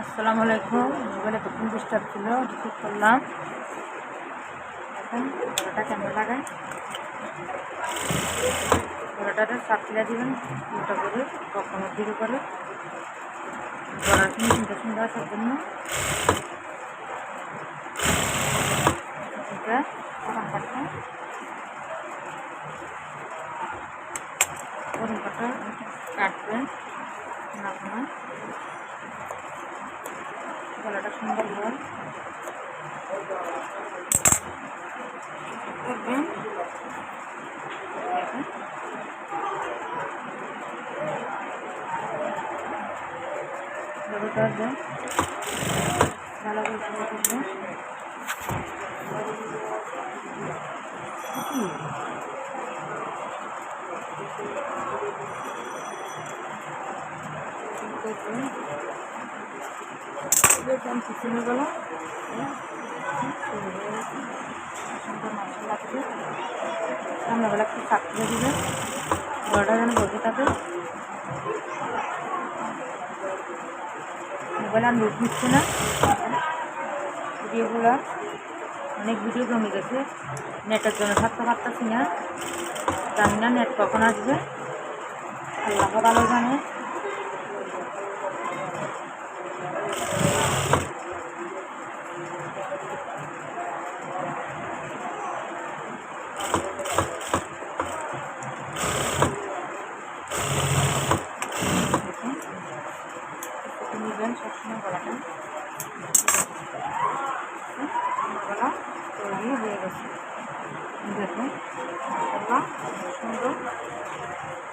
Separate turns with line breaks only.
আসসালামু আলাইকুম। মোবাইলে প্রথম ডিস্টার্ব ছিল, রিসিভ করলাম। এখন বড়োটা কেমন লাগায়, বড়োটাতে চাপ ফেলে দিবেন উল্টা করে মধ্যের উপরে। বড়ার ফিনিশিংটা সুন্দর আসার জন্য এটা গরম কাঠটা কাটবেন আপনার গলাটা সুন্দর হয় করবেন। ভালো করে করবেন। পিছনে গেল সামনেবেলা একটু চাপ করে দিবেন, বড়টা যেন বসে থাকে। মোবাইল আর লুট নিচ্ছে না, ভিডিওগুলো অনেক ভিডিও জমে গেছে, নেটের জন্য থাকতে পারতেছি না। জানি না নেট কখন আসবে, আল্লাহ ভালো জানে।